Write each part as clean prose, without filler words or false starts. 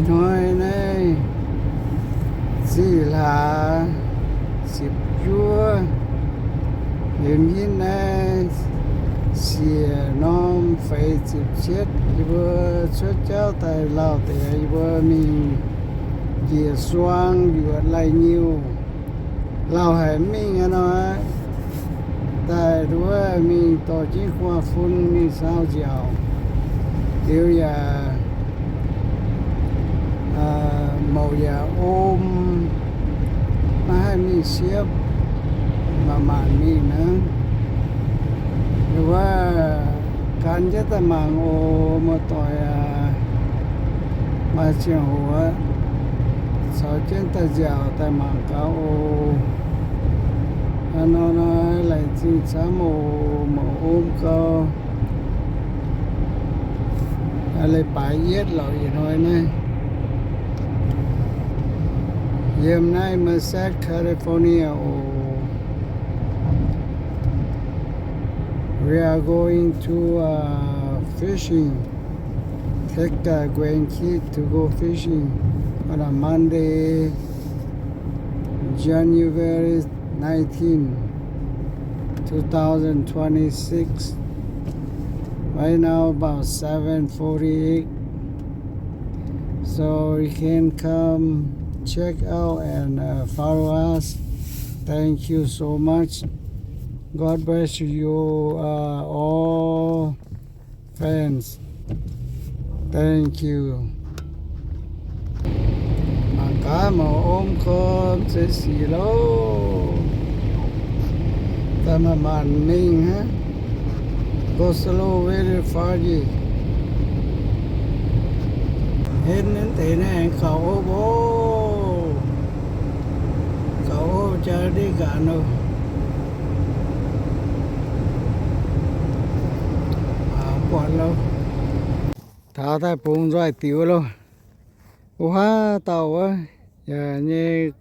nói này chỉ là dịp chúa điểm như này xìa non phải dịp chết vừa xuất cháu tại lào thì vừa mình dìa xoang vừa lại nhiều lào hải mình nói tại đó mình tổ chức khoa phun mình sao giàu điều là màu da ôm mà hai mình xếp mà màn mình nữa rồiว่าการจะตะมังโอมาต่อยมาเชียงหัวสาวเจนตะเจ้าตะมังกาโออันนั้นไหลจีสามโอมาโอมก็อะไรไปเย็ดเหล่าอีน้อยนะเยี่ยมนายมาแซดแคลิฟอร์เนียโอWe are going to fishing. Take the grandkid to go fishing on a Monday, January 19, 2026. Right now about 7:48. So you can come check out and follow us. Thank you so much. God bless you all fans. Thank you. Mà cá mà ôm cơm sẽ xì lô. Ta mà màn mình ha. Go slow very far gì. Hết đến thế này cậu bố. Cậu chờ đi cả đâu. Quán lâu tháo tay bùng rồi tiểu luôn hóa tàu á giờ như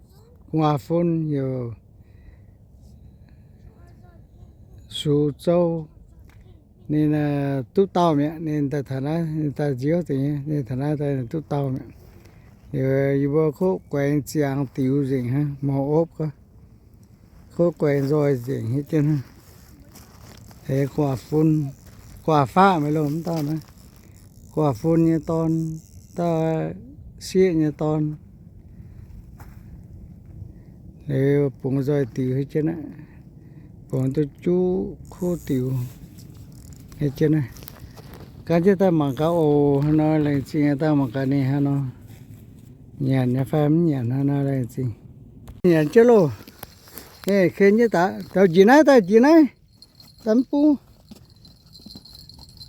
hòa phun nhiều số châu nên là tút tàu mẹ nên ta thà na ta chiếu thì nên thà na ta tút tàu mẹ giờ vừa khô quen chiang tiểu gì ha màu ốp cơ khô quen rồi gì hết trơn thế hòa phun quả pha mới lồm tao nữa quả phun như ton ta xịa như ton để bùng rồi tiểu hết chân á bùng tôi chú khô tiểu hết chân á cái chứ ta mặc áo ồ nó là gì ta mặc cái này ha nó nhà phàm nhà nó là gì nhà chứ lô nè khen như ta tao gì này tấm pu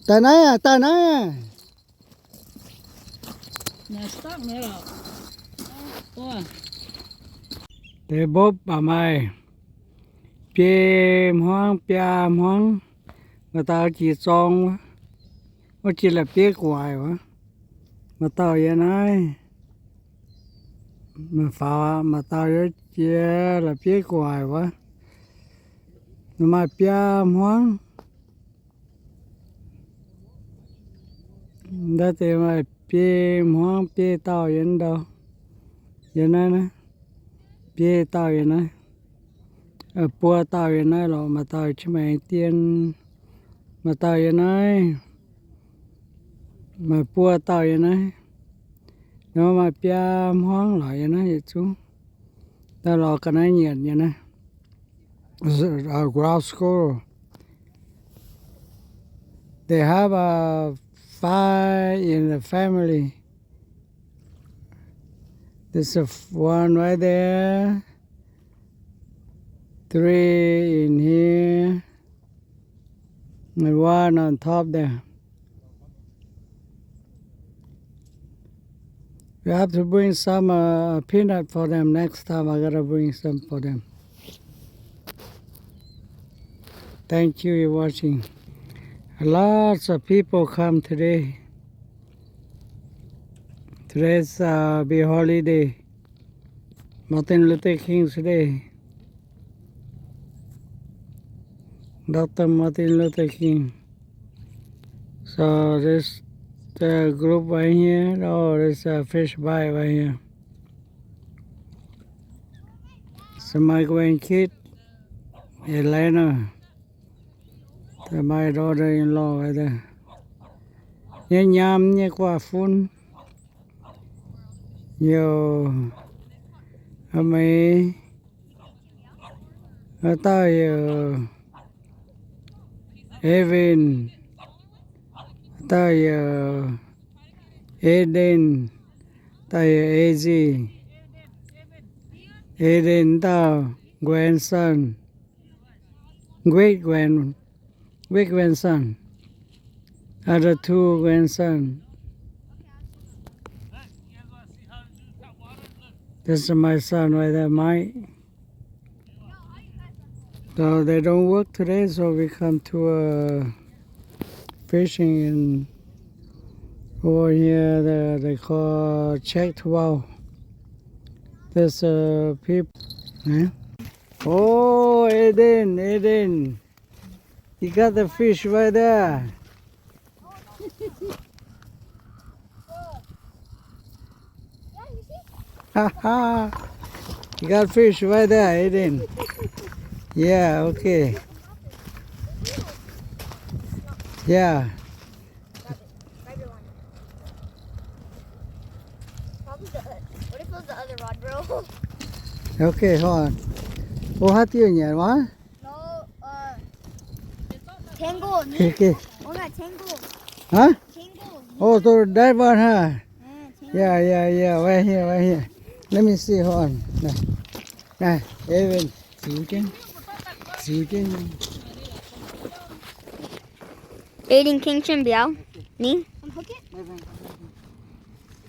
ta nói à nhà stock nữa rồi ủa để bóp bà mày piêm hoang mà tao chỉ xong nó chỉ là piếc hoài quá mà tao vậy này mà tao chỉ là piếc hoài quá mà piêm hoang đó thì mà piêm hoang piê tao vậy đâu vậy này nè piê tao vậy này ở bùa tao vậy này rồi mà tao chỉ mày tiền mà tao vậy này mà bùa tao vậy này nó mà piêm hoang lại vậy này vậy chú tao lo cái này nhiệt vậy này ground score they have a 5 in the family. There's one right there, 3 in here, and 1 on top there. We have to bring some peanut for them next time. I gotta bring some for them. Thank you for watching. Lots of people come today. Today's be holiday. Martin Luther King's Day. Dr. Martin Luther King. So this the group right here. Oh, there's a fish bite right here. So my grandkid, Elena, my daughter-in-law right there. Nhớ nhám nhớ quả phun. Yo, mấy ở tại Evan, tại Eden, tại AZ, Eden tao grandson, great grandson, other two grandson. This is my son right there, Mike. So they don't work today, so we come to fishing and over here they call checked wow. There's people. Eh? Oh, Eden, you got the fish right there. Haha, you got fish right there, Eden. Yeah, okay. Yeah. What if it was the other rod, bro? Okay, hold on. Oh, how do you nhảy quá? No, tango. Okay. Oh, not tango. Huh? Tango. Oh, so that one, huh? Tango. Yeah. Right here. Let me see, hold on. Này, Evan, xíu chứ. Aiden King Chin Biao. Ni? Unhook it.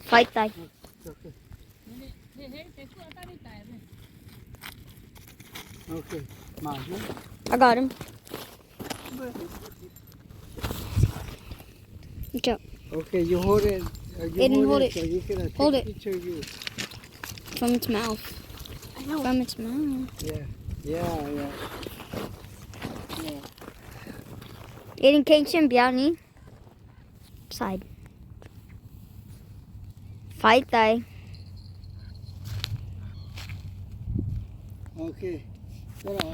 Fight die. Okay, I got him. Good job. Okay, you hold it. Aiden, hold it. So you can take Hold it. picture of you. From its mouth. From its mouth. Yeah. Aiden King Chin Biao Ni? Side. Fight die. Okay. Cái đó.